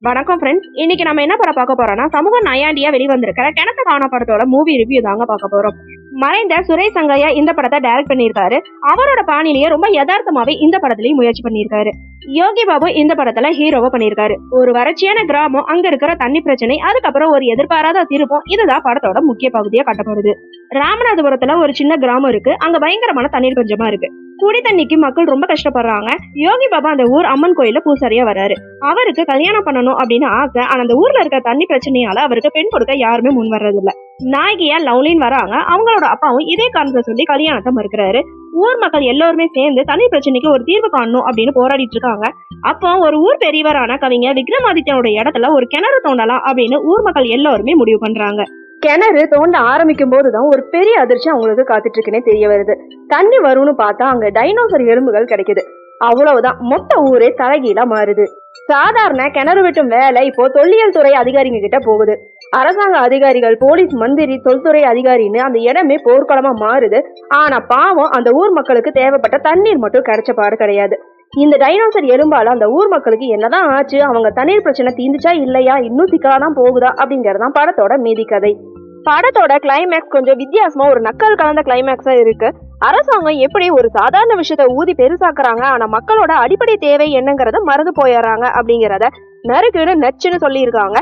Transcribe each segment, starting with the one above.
வணக்கம் ஃப்ரெண்ட்ஸ். இன்னைக்கு நம்ம என்ன படம் பார்க்க போறோம்னா சமூக நையாண்டியா வெளிவந்திருக்கிற கிணத்து காண படத்தோட மூவி ரிவ்யூ தாங்க பார்க்க போறோம். மறைந்த சுரேஷ் சங்கையா இந்த படத்தை டைரக்ட் பண்ணியிருக்காரு. அவரோட பாணிலேயே ரொம்ப யதார்த்தமாவே இந்த படத்துலயும் முயற்சி பண்ணியிருக்காரு. யோகி பாபு இந்த படத்துல ஹீரோவா பண்ணியிருக்காரு. ஒரு வறட்சியான கிராமம், அங்க இருக்கிற தண்ணி பிரச்சனை, அதுக்கப்புறம் ஒரு எதிர்பாராத திருப்பம், இதுதான் படத்தோட முக்கிய பகுதியா கட்டப்படுது. ராமநாதபுரத்துல ஒரு சின்ன கிராமம் இருக்கு. அங்க பயங்கரமான தண்ணீர் பஞ்சமா இருக்கு. குடி தண்ணிக்கு மக்கள் ரொம்ப கஷ்டப்படுறாங்க. யோகி பாபா அந்த ஊர் அம்மன் கோயில பூசாரியா வராரு. அவருக்கு கல்யாணம் பண்ணணும் அப்படின்னு ஆசை. ஆனா அந்த ஊர்ல இருக்க தண்ணி பிரச்சனையால அவருக்கு பெண் கொடுக்க யாருமே முன் வர்றது இல்ல. நாயகியா லவ்லின் வராங்க. அவங்களோட அப்பாவும் இதே காரணத்தை சொல்லி கல்யாணத்தை மறுக்கிறாரு. ஊர் மக்கள் எல்லாருமே சேர்ந்து தண்ணி பிரச்சனைக்கு ஒரு தீர்வு காணணும் அப்படின்னு போராடிட்டு இருக்காங்க. அப்போ ஒரு ஊர் பெரியவரான கவிஞர் விக்ரமாதித்யனோட இடத்துல ஒரு கிணறு தோண்டலாம் அப்படின்னு ஊர் மக்கள் எல்லாருமே முடிவு பண்றாங்க. கிணறு தோண்ட ஆரம்பிக்கும் போதுதான் ஒரு பெரிய அதிர்ச்சி அவங்களுக்கு காத்துட்டு இருக்குன்னே தெரிய வருது. தண்ணி வரும்னு பார்த்தா அங்க டைனோசர் எலும்புகள் கிடைக்குது. அவ்வளவுதான், மொத்த ஊரே தலைகீழா மாறுது. சாதாரண கிணறு வெட்டும் வேலை இப்போ தொல்லியல் துறை அதிகாரிங்க கிட்ட போகுது. அரசாங்க அதிகாரிகள், போலீஸ், மந்திரி, தொல்துறை அதிகாரின்னு அந்த இடமே போர்க்களமா மாறுது. ஆனா பாவம், அந்த ஊர் மக்களுக்கு தேவைப்பட்ட தண்ணீர் மட்டும் கிடைச்ச பாடு கிடையாது. இந்த டைனோசர் எலும்பால அந்த ஊர் மக்களுக்கு என்னதான் ஆச்சு, அவங்க தண்ணீர் பிரச்சனை தீந்துச்சா இல்லையா, இன்னும் சிக்கலாதான் போகுதா அப்படிங்கறதான் படத்தோட மீதி கதை. படத்தோட கிளைமேக்ஸ் கொஞ்சம் வித்தியாசமா ஒரு நக்கல் கலந்த கிளைமேக்ஸா இருக்கு. அரசாங்கம் எப்படி ஒரு சாதாரண விஷயத்த ஊதி பெருசாக்குறாங்க, ஆனா மக்களோட அடிப்படை தேவை என்னங்கறத மறந்து போயிடுறாங்க அப்படிங்கறத நறுக்குன்னு நச்சுன்னு சொல்லியிருக்காங்க.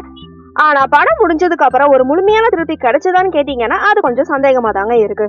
ஆனா படம் முடிஞ்சதுக்கு அப்புறம் ஒரு முழுமையான திருப்தி கிடைச்சதான்னு கேட்டீங்கன்னா அது கொஞ்சம் சந்தேகமா தாங்க இருக்கு.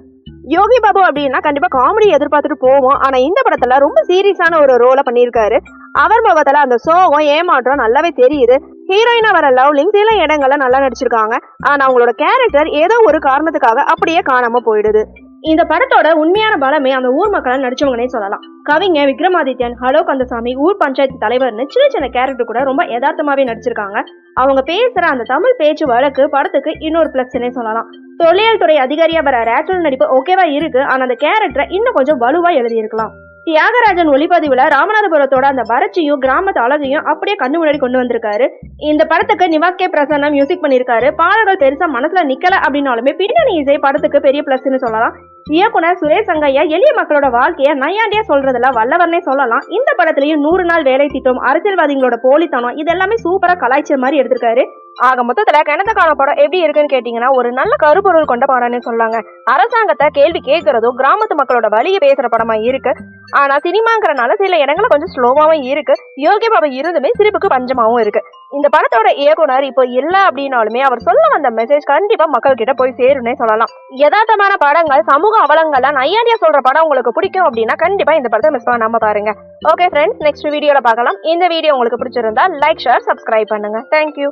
யோகி பாபு அப்படின்னா கண்டிப்பா காமெடி எதிர்பார்த்துட்டு போவோம். ஆனா இந்த படத்துல ரொம்ப சீரியஸான ஒரு ரோலை பண்ணியிருக்காரு. அவர் முகத்துல அந்த சோகம், ஏமாற்றம் நல்லாவே தெரியுது. ஹீரோயினா வர லவ்லிங் சில இடங்கள்ல நல்லா நடிச்சிருக்காங்க. ஆனா அவங்களோட கேரக்டர் ஏதோ ஒரு காரணத்துக்காக அப்படியே காணாம போயிடுது. இந்த படத்தோட உண்மையான பலமே அந்த ஊர் மக்களை நடிச்சவங்கன்னே சொல்லலாம். கவிஞர் விக்ரமாதித்யன், ஹலோ கந்தசாமி, ஊர் பஞ்சாயத்து தலைவர்னு சின்ன சின்ன கேரக்டர் கூட ரொம்ப யதார்த்தமாவே நடிச்சிருக்காங்க. அவங்க பேசுற அந்த தமிழ் பேச்சு வழக்கு படத்துக்கு இன்னொரு பிளஸ்னே சொல்லலாம். தொல்லியல் துறை அதிகாரியா வர ரேச்சுவல் நடிப்பு ஓகேவா இருக்கு. ஆனா அந்த கேரக்டரை இன்னும் கொஞ்சம் வலுவா எழுதியிருக்கலாம். தியாகராஜன் ஒளிப்பதிவுல ராமநாதபுரத்தோட அந்த வறட்சியும் கிராமத்து அழகையும் அப்படியே கண்ணு முன்னாடி கொண்டு வந்திருக்காரு. இந்த படத்துக்கு நிவாஸ் கே பிரசன்னா மியூசிக் பண்ணிருக்காரு. பாடல்கள் பெருசா மனசுல நிக்கல அப்படின்னாலுமே பின்னணி இசை படத்துக்கு பெரிய பிளஸ்ன்னு சொல்லலாம். இயக்குனர் சுரேஷ் சங்கையா எளிய மக்களோட வாழ்க்கைய நையாண்டியா சொல்றதுல வல்லவர்னே சொல்லலாம். இந்த படத்துலயும் 100 நாள் வேலை திட்டம், அரசியல்வாதிகளோட போலித்தனம், இதெல்லாமே சூப்பரா கலாய்ச்ச மாதிரி எடுத்திருக்காரு. ஆக மொத்தத்துல கிணத்து காண படம் எப்படி இருக்குன்னு கேட்டீங்கன்னா ஒரு நல்ல கருப்பொருள் கொண்ட படம்னு சொல்லாங்க. அரசாங்கத்தை கேள்வி கேட்கறதும் கிராமத்து மக்களோட வழியை பேசுற படமா இருக்கு. ஆனா சினிமாங்கிறனால சில இடங்கள்ல கொஞ்சம் ஸ்லோவாவும் இருக்கு. யோகி பாபா இருந்துமே சிரிப்புக்கு பஞ்சமாவும் இருக்கு. இந்த படத்தோட இயக்குனர் இப்போ இல்ல அப்படின்னாலுமே அவர் சொல்ல வந்த மெசேஜ் கண்டிப்பா மக்கள் கிட்ட போய் சேரும்னே சொல்லலாம். யதார்த்தமான படங்கள், சமூக அவலங்கள்ல நையாண்டியா சொல்ற படம் உங்களுக்கு பிடிக்கும் அப்படின்னா கண்டிப்பா இந்த படத்தை மிஸ் பண்ணாம பாருங்க. ஓகே ஃப்ரெண்ட்ஸ், நெக்ஸ்ட் வீடியோல பார்க்கலாம். இந்த வீடியோ உங்களுக்கு பிடிச்சிருந்தா லைக், ஷேர், சப்ஸ்கிரைப் பண்ணுங்க. தேங்க்யூ.